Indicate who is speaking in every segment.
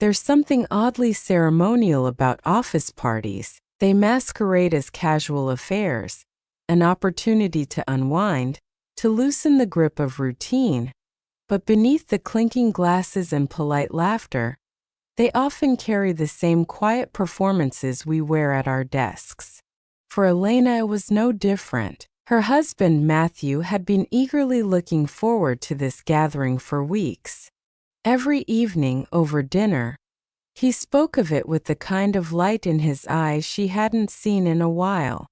Speaker 1: There's something oddly ceremonial about office parties. They masquerade as casual affairs, an opportunity to unwind, to loosen the grip of routine. But beneath the clinking glasses and polite laughter, they often carry the same quiet performances we wear at our desks. For Elena, it was no different. Her husband, Matthew, had been eagerly looking forward to this gathering for weeks. Every evening, over dinner, he spoke of it with the kind of light in his eyes she hadn't seen in a while.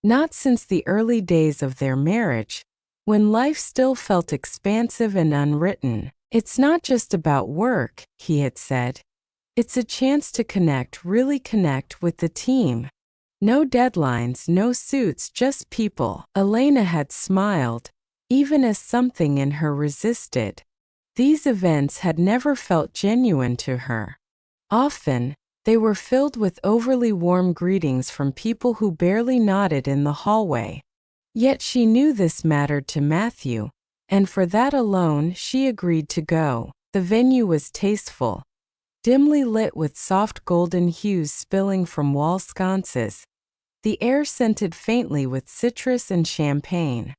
Speaker 1: Not since the early days of their marriage, when life still felt expansive and unwritten. It's not just about work, he had said. It's a chance to connect, really connect with the team. No deadlines, no suits, just people. Elena had smiled, even as something in her resisted. These events had never felt genuine to her. Often, they were filled with overly warm greetings from people who barely nodded in the hallway. Yet she knew this mattered to Matthew, and for that alone she agreed to go. The venue was tasteful, dimly lit with soft golden hues spilling from wall sconces, the air scented faintly with citrus and champagne.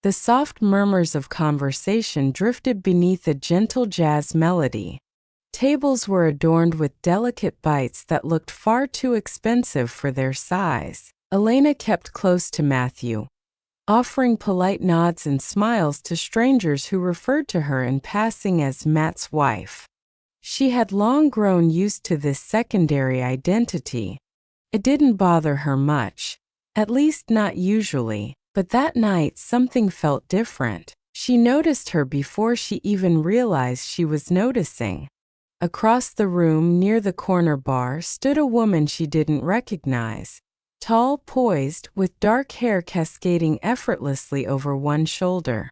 Speaker 1: The soft murmurs of conversation drifted beneath a gentle jazz melody. Tables were adorned with delicate bites that looked far too expensive for their size. Elena kept close to Matthew, offering polite nods and smiles to strangers who referred to her in passing as Matt's wife. She had long grown used to this secondary identity. It didn't bother her much, at least not usually, but that night something felt different. She noticed her before she even realized she was noticing. Across the room, near the corner bar, stood a woman she didn't recognize. Tall, poised, with dark hair cascading effortlessly over one shoulder.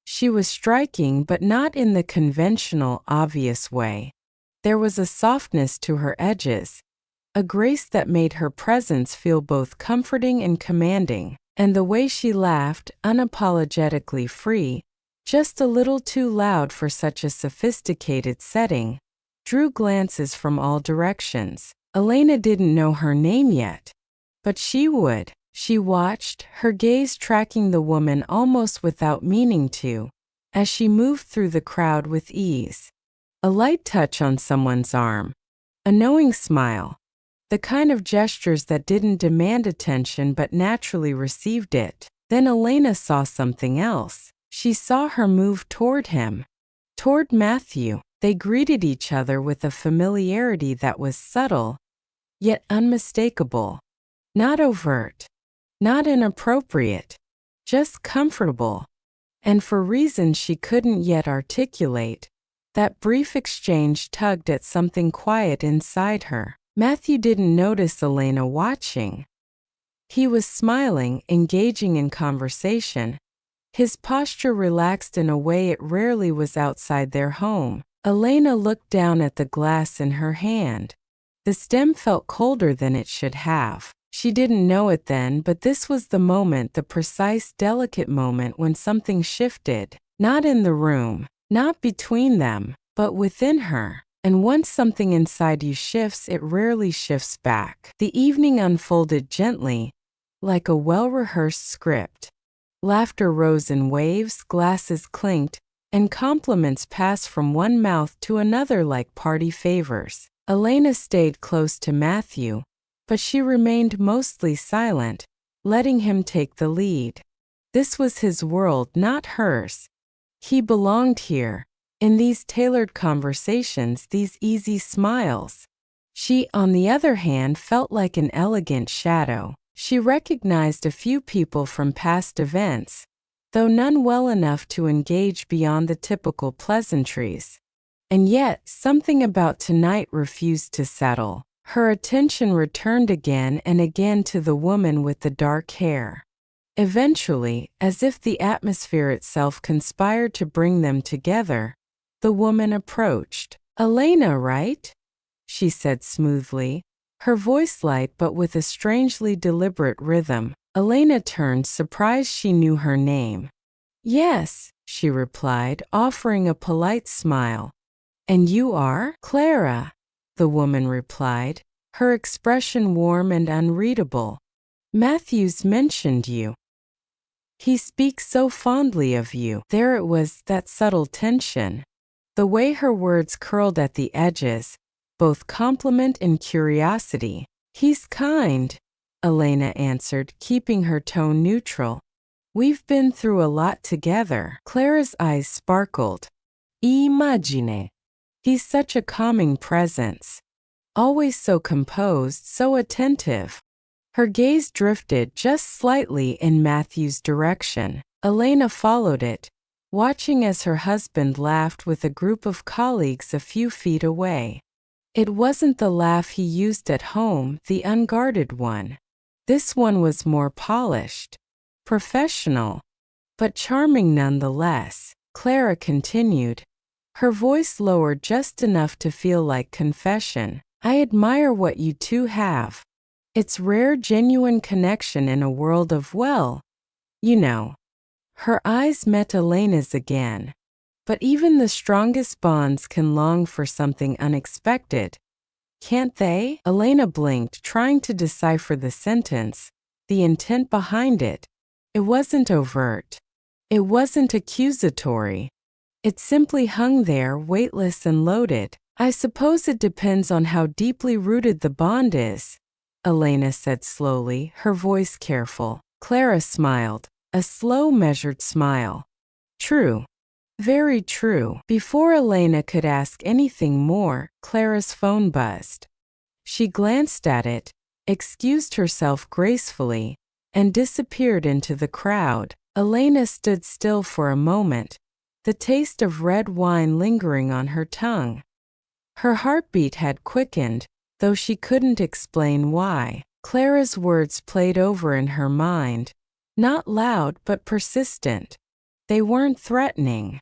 Speaker 1: She was striking, but not in the conventional, obvious way. There was a softness to her edges, a grace that made her presence feel both comforting and commanding. And the way she laughed, unapologetically free, just a little too loud for such a sophisticated setting, drew glances from all directions. Elena didn't know her name yet, but she would. She watched, her gaze tracking the woman almost without meaning to, as she moved through the crowd with ease. A light touch on someone's arm, a knowing smile, the kind of gestures that didn't demand attention but naturally received it. Then Elena saw something else. She saw her move toward him, toward Matthew. They greeted each other with a familiarity that was subtle, yet unmistakable. Not overt, not inappropriate, just comfortable. And for reasons she couldn't yet articulate, that brief exchange tugged at something quiet inside her. Matthew didn't notice Elena watching. He was smiling, engaging in conversation, his posture relaxed in a way it rarely was outside their home. Elena looked down at the glass in her hand. The stem felt colder than it should have. She didn't know it then, but this was the moment, the precise, delicate moment when something shifted. Not in the room, not between them, but within her. And once something inside you shifts, it rarely shifts back. The evening unfolded gently, like a well-rehearsed script. Laughter rose in waves, glasses clinked, and compliments passed from one mouth to another like party favors. Elena stayed close to Matthew, but she remained mostly silent, letting him take the lead. This was his world, not hers. He belonged here, in these tailored conversations, these easy smiles. She, on the other hand, felt like an elegant shadow. She recognized a few people from past events, though none well enough to engage beyond the typical pleasantries. And yet, something about tonight refused to settle. Her attention returned again and again to the woman with the dark hair. Eventually, as if the atmosphere itself conspired to bring them together, the woman approached. "Elena, right?" she said smoothly, her voice light but with a strangely deliberate rhythm. Elena turned, surprised she knew her name. "Yes," she replied, offering a polite smile. "And you are?" "Clara." the woman replied, her expression warm and unreadable. Matthew's mentioned you. He speaks so fondly of you. There it was, that subtle tension. The way her words curled at the edges, both compliment and curiosity. He's kind, Elena answered, keeping her tone neutral. We've been through a lot together. Clara's eyes sparkled. Immagine. He's such a calming presence. Always so composed, so attentive. Her gaze drifted just slightly in Matthew's direction. Elena followed it, watching as her husband laughed with a group of colleagues a few feet away. It wasn't the laugh he used at home, the unguarded one. This one was more polished, professional, but charming nonetheless. Clara continued, her voice lowered just enough to feel like confession. I admire what you two have. It's rare, genuine connection in a world of, well, you know. Her eyes met Elena's again. But even the strongest bonds can long for something unexpected. Can't they? Elena blinked, trying to decipher the sentence, the intent behind it. It wasn't overt. It wasn't accusatory. It simply hung there, weightless and loaded. I suppose it depends on how deeply rooted the bond is, Elena said slowly, her voice careful. Clara smiled, a slow, measured smile. True. Very true. Before Elena could ask anything more, Clara's phone buzzed. She glanced at it, excused herself gracefully, and disappeared into the crowd. Elena stood still for a moment, the taste of red wine lingering on her tongue. Her heartbeat had quickened, though she couldn't explain why. Clara's words played over in her mind, not loud but persistent. They weren't threatening,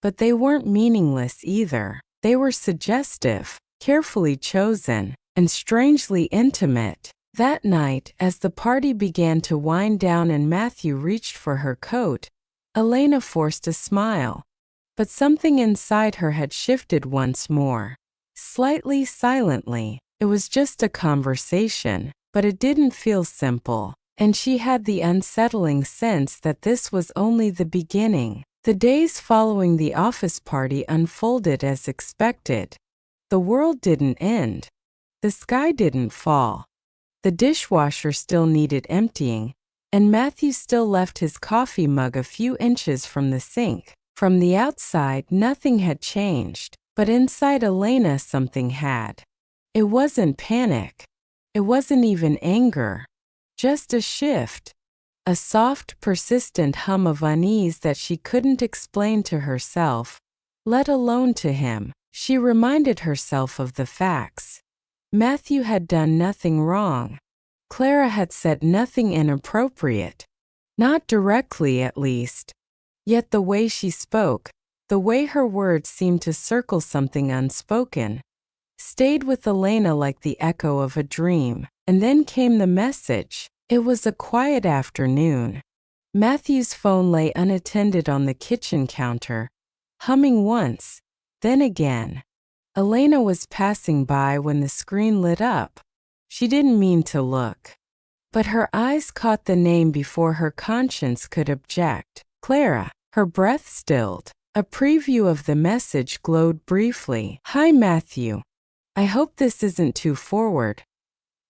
Speaker 1: but they weren't meaningless either. They were suggestive, carefully chosen, and strangely intimate. That night, as the party began to wind down and Matthew reached for her coat, Elena forced a smile. But something inside her had shifted once more. Slightly, silently. It was just a conversation, but it didn't feel simple, and she had the unsettling sense that this was only the beginning. The days following the office party unfolded as expected. The world didn't end. The sky didn't fall. The dishwasher still needed emptying, and Matthew still left his coffee mug a few inches from the sink. From the outside, nothing had changed, but inside Elena something had. It wasn't panic. It wasn't even anger. Just a shift. A soft, persistent hum of unease that she couldn't explain to herself, let alone to him. She reminded herself of the facts. Matthew had done nothing wrong. Clara had said nothing inappropriate. Not directly, at least. Yet the way she spoke, the way her words seemed to circle something unspoken, stayed with Elena like the echo of a dream. And then came the message. It was a quiet afternoon. Matthew's phone lay unattended on the kitchen counter, humming once, then again. Elena was passing by when the screen lit up. She didn't mean to look, but her eyes caught the name before her conscience could object. Clara. Her breath stilled. A preview of the message glowed briefly. Hi, Matthew. I hope this isn't too forward,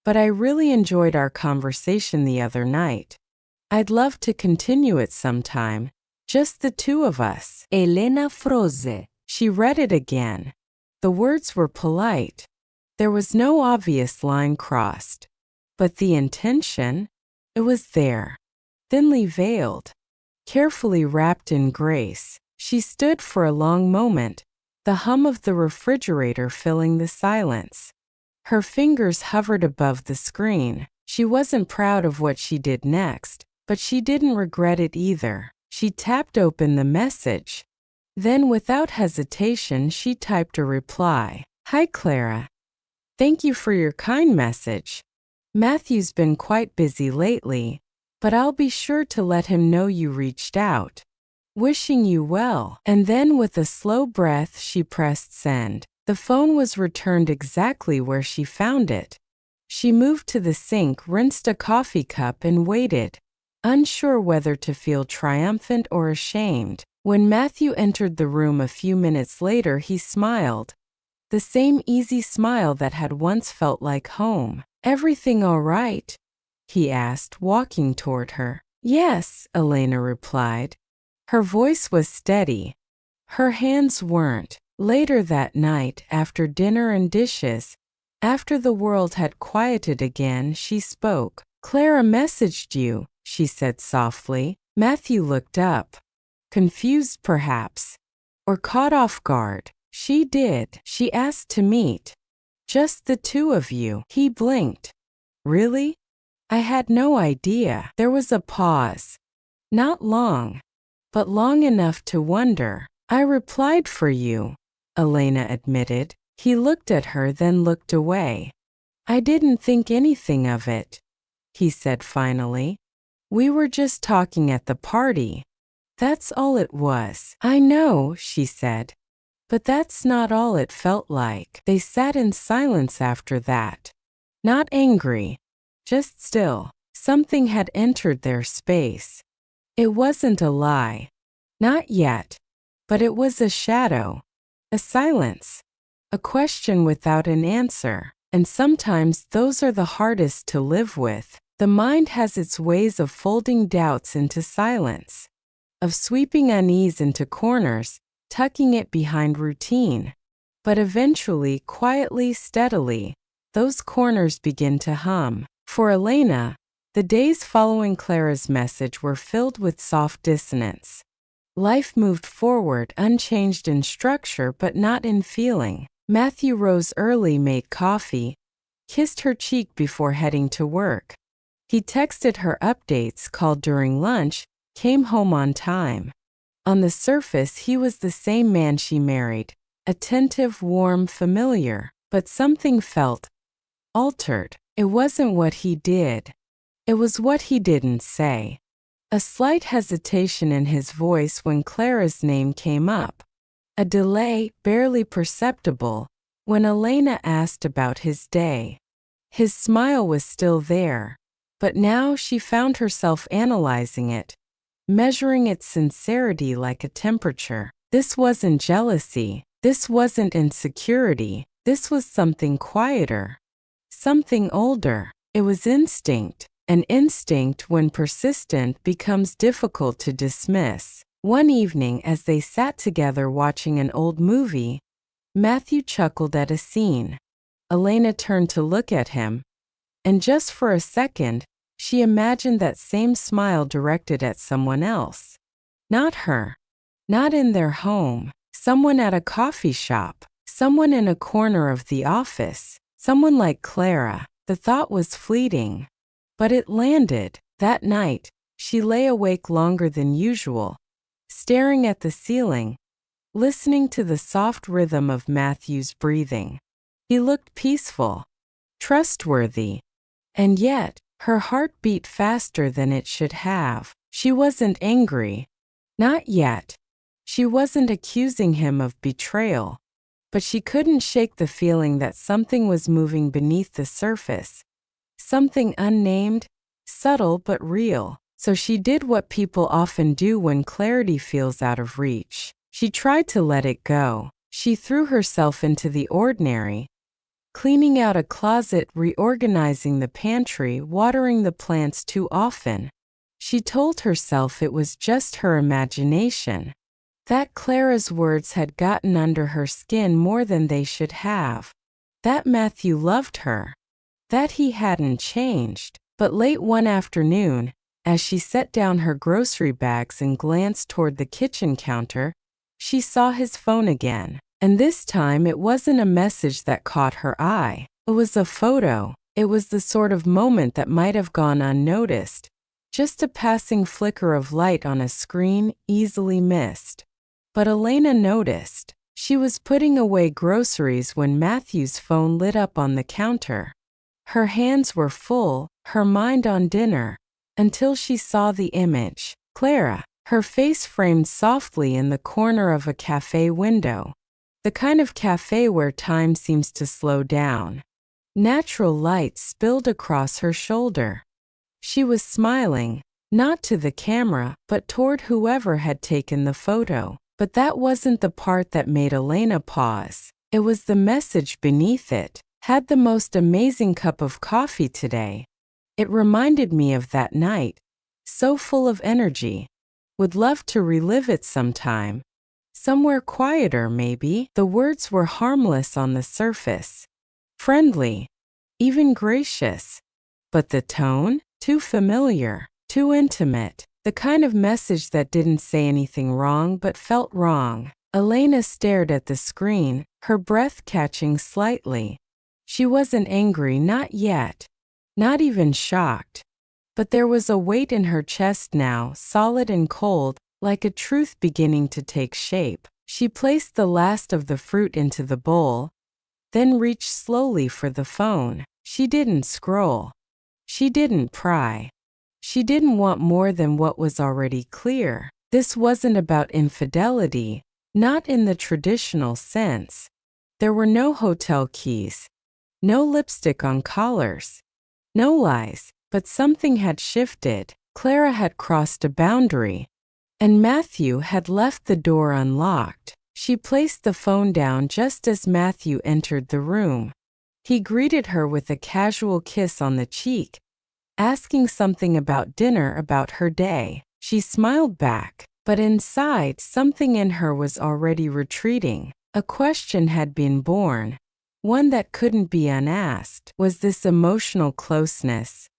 Speaker 1: but I really enjoyed our conversation the other night. I'd love to continue it sometime, just the two of us. Elena froze. She read it again. The words were polite. There was no obvious line crossed. But the intention? It was there, thinly veiled, carefully wrapped in grace. She stood for a long moment, the hum of the refrigerator filling the silence. Her fingers hovered above the screen. She wasn't proud of what she did next, but she didn't regret it either. She tapped open the message. Then, without hesitation, she typed a reply. Hi, Clara. Thank you for your kind message. Matthew's been quite busy lately, but I'll be sure to let him know you reached out. Wishing you well. And then with a slow breath she pressed send. The phone was returned exactly where she found it. She moved to the sink, rinsed a coffee cup, and waited, unsure whether to feel triumphant or ashamed. When Matthew entered the room a few minutes later, he smiled. The same easy smile that had once felt like home. "Everything all right?" he asked, walking toward her. "Yes," Elena replied. Her voice was steady. Her hands weren't. Later that night, after dinner and dishes, after the world had quieted again, she spoke. "Clara messaged you," she said softly. Matthew looked up. Confused perhaps, or caught off guard. "She did. She asked to meet. Just the two of you." He blinked. "Really? I had no idea." There was a pause. Not long, but long enough to wonder. "I replied for you," Elena admitted. He looked at her, then looked away. "I didn't think anything of it," he said finally. "We were just talking at the party. That's all it was." "I know," she said. "But that's not all it felt like." They sat in silence after that. Not angry, just still. Something had entered their space. It wasn't a lie. Not yet. But it was a shadow. A silence. A question without an answer. And sometimes those are the hardest to live with. The mind has its ways of folding doubts into silence, of sweeping unease into corners, tucking it behind routine. But eventually, quietly, steadily, those corners begin to hum. For Elena, the days following Clara's message were filled with soft dissonance. Life moved forward, unchanged in structure but not in feeling. Matthew rose early, made coffee, kissed her cheek before heading to work. He texted her updates, called during lunch, came home on time. On the surface, he was the same man she married, attentive, warm, familiar, but something felt altered. It wasn't what he did. It was what he didn't say. A slight hesitation in his voice when Clara's name came up. A delay, barely perceptible, when Elena asked about his day. His smile was still there, but now she found herself analyzing it, measuring its sincerity like a temperature. This wasn't jealousy. This wasn't insecurity. This was something quieter, something older. It was instinct. An instinct, when persistent, becomes difficult to dismiss. One evening, as they sat together watching an old movie, Matthew chuckled at a scene. Elena turned to look at him, and just for a second, she imagined that same smile directed at someone else. Not her. Not in their home. Someone at a coffee shop. Someone in a corner of the office. Someone like Clara. The thought was fleeting. But it landed. That night, she lay awake longer than usual, staring at the ceiling, listening to the soft rhythm of Matthew's breathing. He looked peaceful, trustworthy, and yet, her heart beat faster than it should have. She wasn't angry. Not yet. She wasn't accusing him of betrayal. But she couldn't shake the feeling that something was moving beneath the surface. Something unnamed, subtle but real. So she did what people often do when clarity feels out of reach. She tried to let it go. She threw herself into the ordinary, cleaning out a closet, reorganizing the pantry, watering the plants too often. She told herself it was just her imagination, that Clara's words had gotten under her skin more than they should have, that Matthew loved her, that he hadn't changed. But late one afternoon, as she set down her grocery bags and glanced toward the kitchen counter, she saw his phone again. And this time it wasn't a message that caught her eye. It was a photo. It was the sort of moment that might have gone unnoticed. Just a passing flicker of light on a screen, easily missed. But Elena noticed. She was putting away groceries when Matthew's phone lit up on the counter. Her hands were full, her mind on dinner, until she saw the image. Clara, her face framed softly in the corner of a cafe window. The kind of cafe where time seems to slow down. Natural light spilled across her shoulder. She was smiling, not to the camera, but toward whoever had taken the photo. But that wasn't the part that made Elena pause. It was the message beneath it. Had the most amazing cup of coffee today. It reminded me of that night. So full of energy. Would love to relive it sometime. Somewhere quieter, maybe. The words were harmless on the surface. Friendly. Even gracious. But the tone? Too familiar. Too intimate. The kind of message that didn't say anything wrong but felt wrong. Elena stared at the screen, her breath catching slightly. She wasn't angry, not yet. Not even shocked. But there was a weight in her chest now, solid and cold, like a truth beginning to take shape. She placed the last of the fruit into the bowl, then reached slowly for the phone. She didn't scroll. She didn't pry. She didn't want more than what was already clear. This wasn't about infidelity, not in the traditional sense. There were no hotel keys, no lipstick on collars, no lies, but something had shifted. Clara had crossed a boundary, and Matthew had left the door unlocked. She placed the phone down just as Matthew entered the room. He greeted her with a casual kiss on the cheek, asking something about dinner, about her day. She smiled back, but inside something in her was already retreating. A question had been born, one that couldn't be unasked. Was this emotional closeness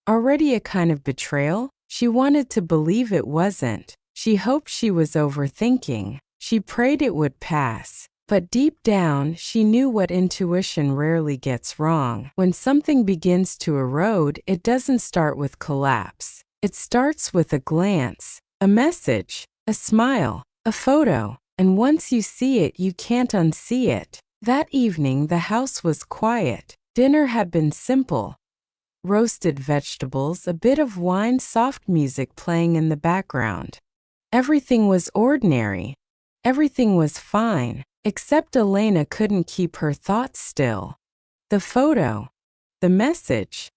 Speaker 1: already a kind of betrayal? She wanted to believe it wasn't. She hoped she was overthinking. She prayed it would pass. But deep down, she knew what intuition rarely gets wrong. When something begins to erode, it doesn't start with collapse. It starts with a glance, a message, a smile, a photo. And once you see it, you can't unsee it. That evening, the house was quiet. Dinner had been simple. Roasted vegetables, a bit of wine, soft music playing in the background. Everything was ordinary. Everything was fine. Except Elena couldn't keep her thoughts still. The photo, the message,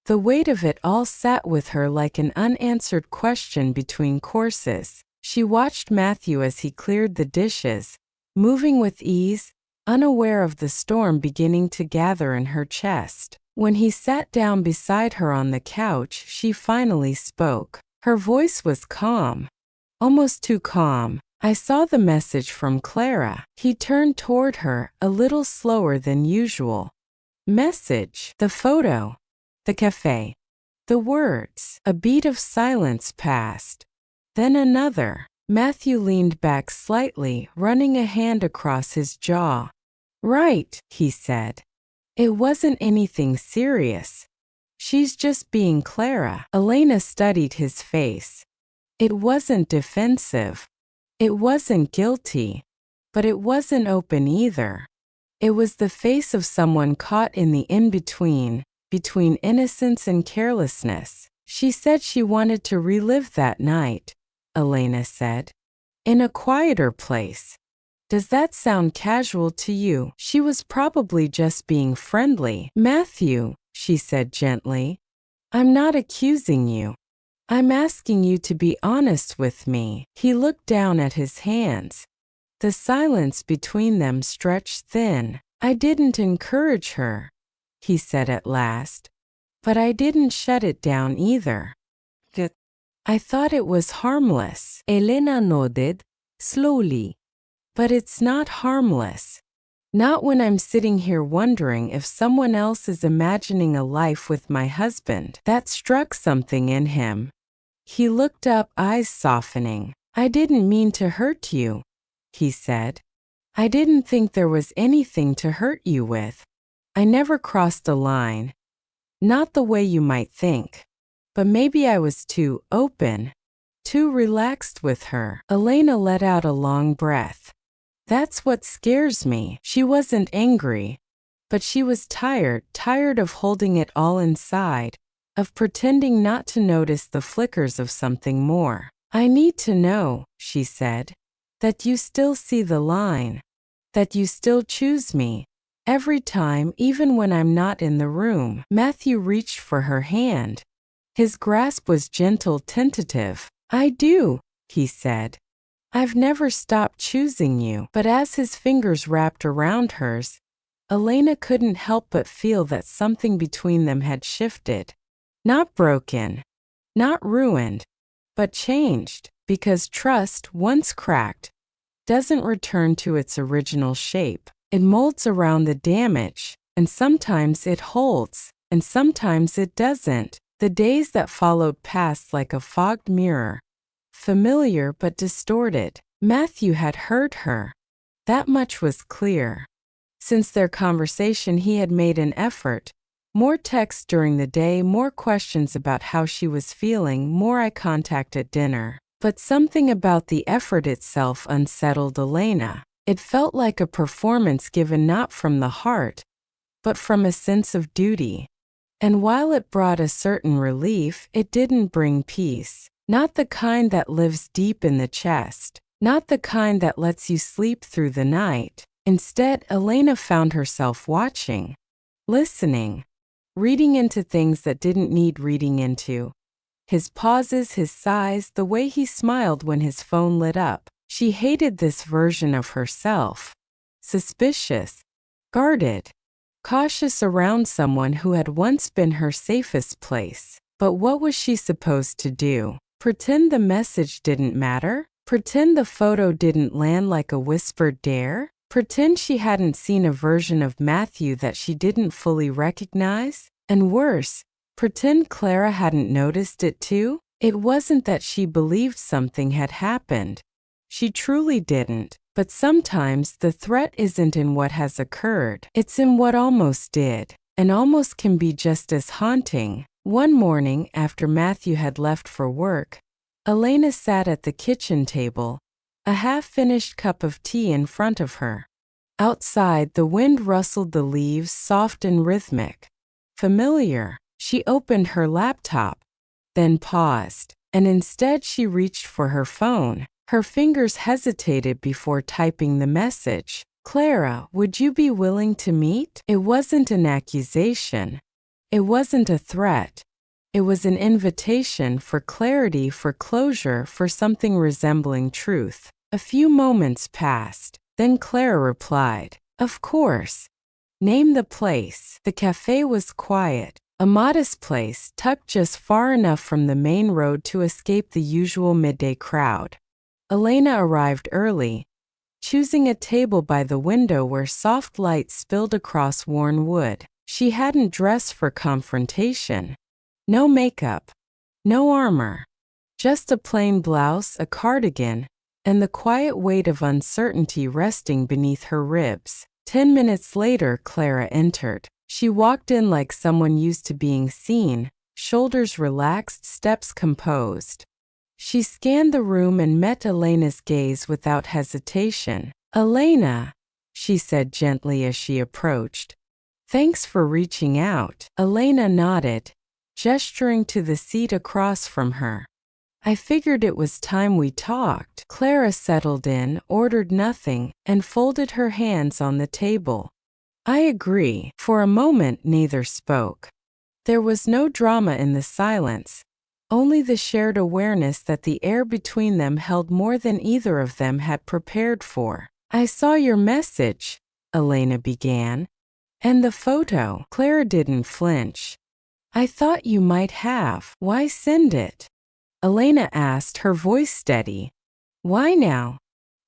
Speaker 1: the weight of it all sat with her like an unanswered question between courses. She watched Matthew as he cleared the dishes, moving with ease, unaware of the storm beginning to gather in her chest. When he sat down beside her on the couch, she finally spoke. Her voice was calm, almost too calm. I saw the message from Clara. He turned toward her, a little slower than usual. Message, the photo, the cafe, the words. A beat of silence passed. Then another. Matthew leaned back slightly, running a hand across his jaw. Right, he said. It wasn't anything serious. She's just being Clara. Elena studied his face. It wasn't defensive. It wasn't guilty, but it wasn't open either. It was the face of someone caught in the in-between, between innocence and carelessness. She said she wanted to relive that night, Elena said. In a quieter place. Does that sound casual to you? She was probably just being friendly. Matthew, she said gently, I'm not accusing you. I'm asking you to be honest with me. He looked down at his hands. The silence between them stretched thin. I didn't encourage her, he said at last. But I didn't shut it down either. I thought it was harmless. Elena nodded, slowly. But it's not harmless. Not when I'm sitting here wondering if someone else is imagining a life with my husband. That struck something in him. He looked up, eyes softening. I didn't mean to hurt you, he said. I didn't think there was anything to hurt you with. I never crossed a line. Not the way you might think. But maybe I was too open, too relaxed with her. Elena let out a long breath. That's what scares me. She wasn't angry, but she was tired of holding it all inside, of pretending not to notice the flickers of something more. I need to know, she said, that you still see the line. That you still choose me. Every time, even when I'm not in the room. Matthew reached for her hand. His grasp was gentle, tentative. I do, he said. I've never stopped choosing you. But as his fingers wrapped around hers, Elena couldn't help but feel that something between them had shifted. Not broken, not ruined, but changed, because trust, once cracked, doesn't return to its original shape. It molds around the damage, and sometimes it holds, and sometimes it doesn't. The days that followed passed like a fogged mirror, familiar but distorted. Matthew had hurt her. That much was clear. Since their conversation, he had made an effort. More texts during the day, more questions about how she was feeling, more eye contact at dinner. But something about the effort itself unsettled Elena. It felt like a performance given not from the heart, but from a sense of duty. And while it brought a certain relief, it didn't bring peace. Not the kind that lives deep in the chest. Not the kind that lets you sleep through the night. Instead, Elena found herself watching, listening, reading into things that didn't need reading into. His pauses, his sighs, the way he smiled when his phone lit up. She hated this version of herself. Suspicious, guarded, cautious around someone who had once been her safest place. But what was she supposed to do? Pretend the message didn't matter? Pretend the photo didn't land like a whispered dare? Pretend she hadn't seen a version of Matthew that she didn't fully recognize? And worse, pretend Clara hadn't noticed it too? It wasn't that she believed something had happened. She truly didn't. But sometimes the threat isn't in what has occurred. It's in what almost did. And almost can be just as haunting. One morning, after Matthew had left for work, Elena sat at the kitchen table, a half-finished cup of tea in front of her. Outside, the wind rustled the leaves, soft and rhythmic. Familiar. She opened her laptop, then paused, and instead she reached for her phone. Her fingers hesitated before typing the message. Clara, would you be willing to meet? It wasn't an accusation. It wasn't a threat. It was an invitation for clarity, for closure, for something resembling truth. A few moments passed. Then Clara replied, "Of course. Name the place." The cafe was quiet, a modest place tucked just far enough from the main road to escape the usual midday crowd. Elena arrived early, choosing a table by the window where soft light spilled across worn wood. She hadn't dressed for confrontation. No makeup, no armor, just a plain blouse, a cardigan, and the quiet weight of uncertainty resting beneath her ribs. 10 minutes later, Clara entered. She walked in like someone used to being seen, shoulders relaxed, steps composed. She scanned the room and met Elena's gaze without hesitation. "Elena," she said gently as she approached. "Thanks for reaching out." Elena nodded, gesturing to the seat across from her. "I figured it was time we talked." Clara settled in, ordered nothing, and folded her hands on the table. "I agree." For a moment, neither spoke. There was no drama in the silence, only the shared awareness that the air between them held more than either of them had prepared for. "I saw your message," Elena began. "And the photo." Clara didn't flinch. "I thought you might have." "Why send it?" Elena asked, her voice steady. "Why now?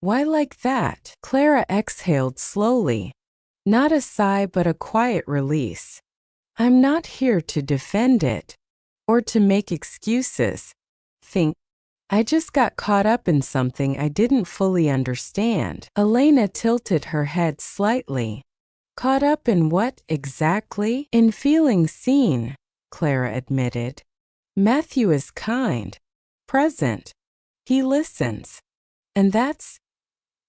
Speaker 1: Why like that?" Clara exhaled slowly. Not a sigh, but a quiet release. "I'm not here to defend it, or to make excuses. I just got caught up in something I didn't fully understand." Elena tilted her head slightly. "Caught up in what, exactly?" "In feeling seen," Clara admitted. "Matthew is kind, present. He listens. And that's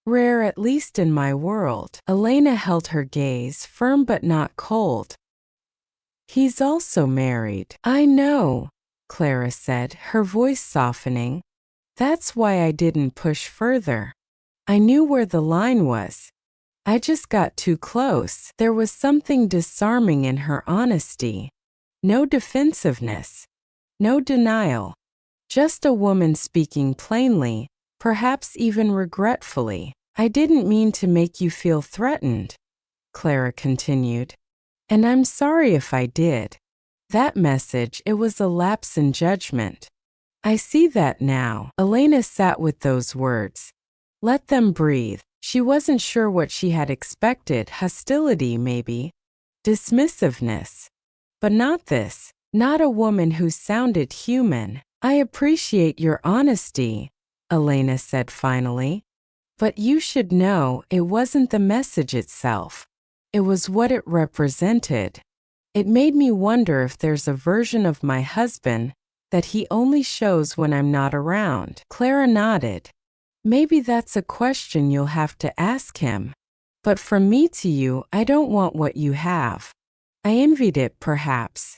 Speaker 1: rare, at least in my world." Elena held her gaze, firm but not cold. "He's also married." "I know," Clara said, her voice softening. "That's why I didn't push further. I knew where the line was. I just got too close. There was something disarming in her honesty. No defensiveness. No denial. Just a woman speaking plainly, perhaps even regretfully. I didn't mean to make you feel threatened, Clara continued. And I'm sorry if I did. That message, it was a lapse in judgment. I see that now. Elena sat with those words. Let them breathe. She wasn't sure what she had expected. Hostility, maybe. Dismissiveness. But not this. Not a woman who sounded human. I appreciate your honesty, Elena said finally. But you should know it wasn't the message itself. It was what it represented. It made me wonder if there's a version of my husband that he only shows when I'm not around. Clara nodded. Maybe that's a question you'll have to ask him. But from me to you, I don't want what you have. I envied it, perhaps.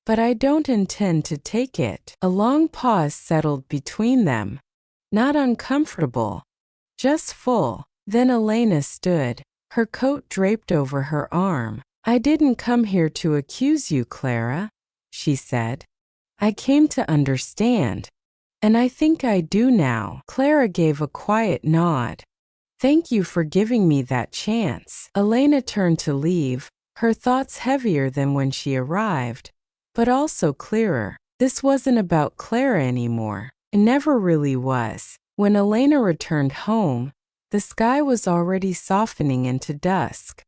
Speaker 1: But I don't intend to take it. A long pause settled between them. Not uncomfortable. Just full. Then Elena stood, her coat draped over her arm. I didn't come here to accuse you, Clara, she said. I came to understand. And I think I do now. Clara gave a quiet nod. Thank you for giving me that chance. Elena turned to leave, her thoughts heavier than when she arrived, but also clearer. This wasn't about Clara anymore. It never really was. When Elena returned home, the sky was already softening into dusk.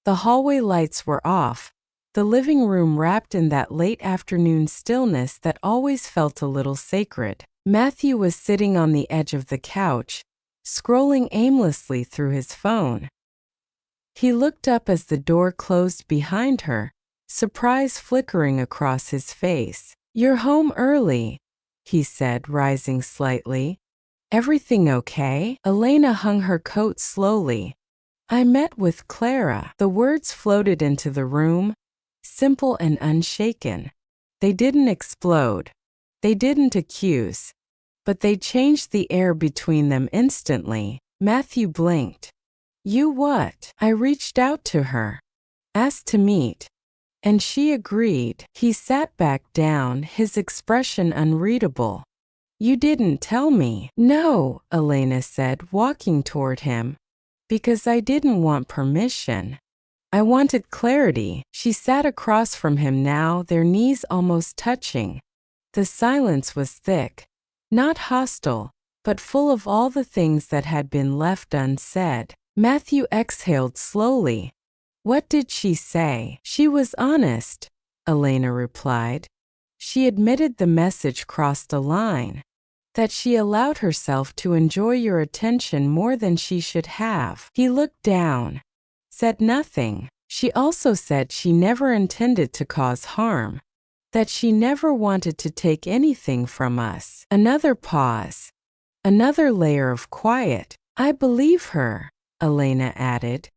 Speaker 1: The hallway lights were off, the living room wrapped in that late afternoon stillness that always felt a little sacred. Matthew was sitting on the edge of the couch, scrolling aimlessly through his phone. He looked up as the door closed behind her, surprise flickering across his face. You're home early, he said, rising slightly. Everything okay? Elena hung her coat slowly. I met with Clara. The words floated into the room, simple and unshaken. They didn't explode. They didn't accuse. But they changed the air between them instantly. Matthew blinked. You what? I reached out to her. Asked to meet. And she agreed. He sat back down, his expression unreadable. You didn't tell me. No, Elena said, walking toward him. Because I didn't want permission. I wanted clarity. She sat across from him now, their knees almost touching. The silence was thick. Not hostile, but full of all the things that had been left unsaid. Matthew exhaled slowly. What did she say? She was honest, Elena replied. She admitted the message crossed a line. That she allowed herself to enjoy your attention more than she should have. He looked down. Said nothing. She also said she never intended to cause harm. That she never wanted to take anything from us. Another pause. Another layer of quiet. I believe her, Elena added.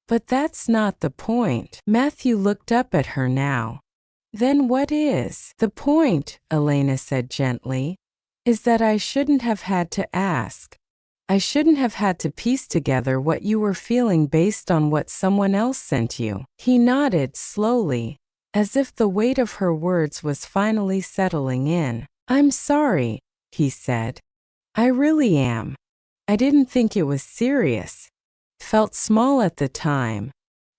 Speaker 1: But that's not the point. Matthew looked up at her now. Then what is? The point, Elena said gently, is that I shouldn't have had to ask. I shouldn't have had to piece together what you were feeling based on what someone else sent you. He nodded slowly, as if the weight of her words was finally settling in. I'm sorry, he said. I really am. I didn't think it was serious. Felt small at the time.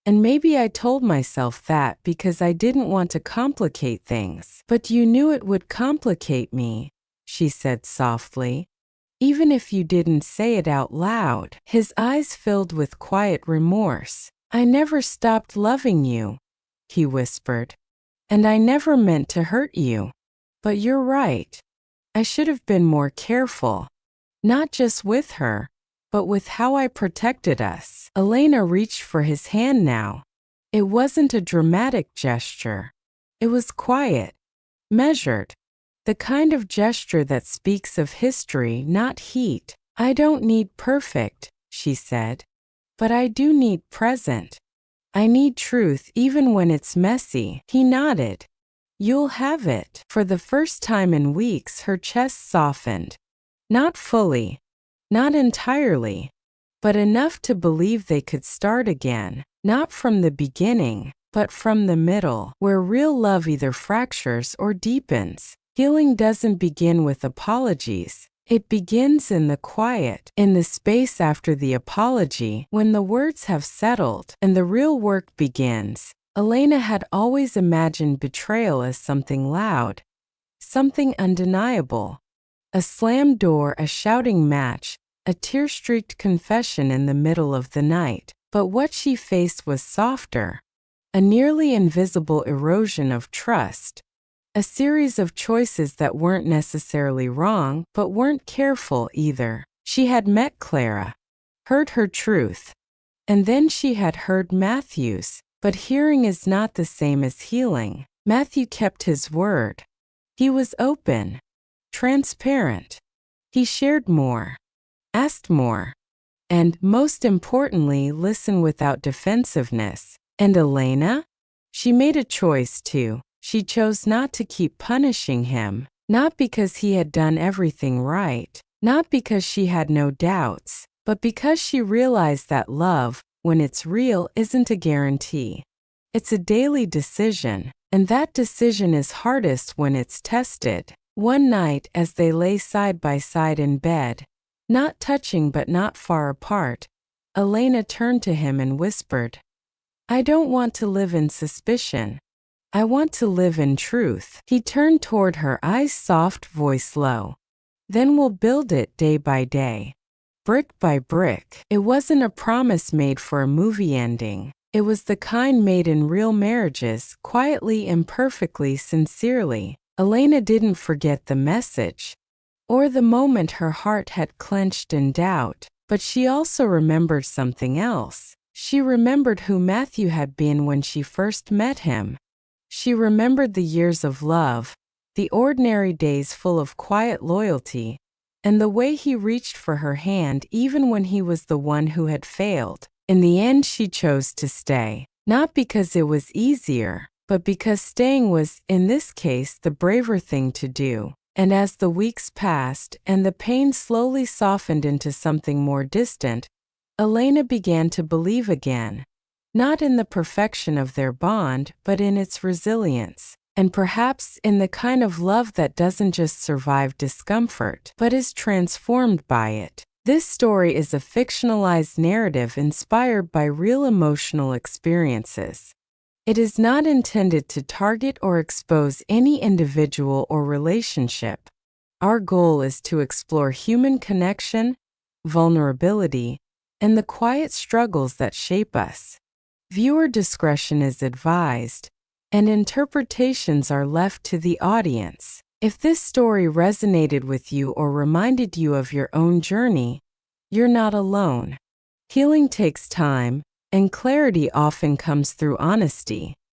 Speaker 1: And maybe I told myself that because I didn't want to complicate things. But you knew it would complicate me, she said softly. Even if you didn't say it out loud. His eyes filled with quiet remorse. I never stopped loving you, he whispered. And I never meant to hurt you. But you're right. I should have been more careful. Not just with her, but with how I protected us. Elena reached for his hand now. It wasn't a dramatic gesture. It was quiet, measured. The kind of gesture that speaks of history, not heat. I don't need perfect, she said. But I do need present. I need truth even when it's messy. He nodded. You'll have it. For the first time in weeks, her chest softened. Not fully. Not entirely. but enough to believe they could start again, not from the beginning, but from the middle, where real love either fractures or deepens. Healing doesn't begin with apologies. It begins in the quiet, in the space after the apology, when the words have settled and the real work begins. Elena had always imagined betrayal as something loud, something undeniable. A slammed door, a shouting match, a tear-streaked confession in the middle of the night. But what she faced was softer. A nearly invisible erosion of trust. A series of choices that weren't necessarily wrong, but weren't careful either. She had met Clara, heard her truth, and then she had heard Matthew's. But hearing is not the same as healing. Matthew kept his word. He was open, transparent. He shared more, asked more, and, most importantly, listened without defensiveness. And Elena? She made a choice too. She chose not to keep punishing him, not because he had done everything right, not because she had no doubts, but because she realized that love, when it's real, isn't a guarantee. It's a daily decision, and that decision is hardest when it's tested. One night, as they lay side by side in bed, not touching but not far apart, Elena turned to him and whispered, "I don't want to live in suspicion. I want to live in truth." He turned toward her, eyes soft, voice low. "Then we'll build it day by day, brick by brick." It wasn't a promise made for a movie ending. It was the kind made in real marriages, quietly, imperfectly, sincerely. Elena didn't forget the message, or the moment her heart had clenched in doubt, but she also remembered something else. She remembered who Matthew had been when she first met him. She remembered the years of love, the ordinary days full of quiet loyalty, and the way he reached for her hand even when he was the one who had failed. In the end, she chose to stay, not because it was easier, but because staying was, in this case, the braver thing to do. And as the weeks passed and the pain slowly softened into something more distant, Elena began to believe again, not in the perfection of their bond, but in its resilience, and perhaps in the kind of love that doesn't just survive discomfort, but is transformed by it. This story is a fictionalized narrative inspired by real emotional experiences. It is not intended to target or expose any individual or relationship. Our goal is to explore human connection, vulnerability, and the quiet struggles that shape us. Viewer discretion is advised, and interpretations are left to the audience. If this story resonated with you or reminded you of your own journey, you're not alone. Healing takes time, and clarity often comes through honesty.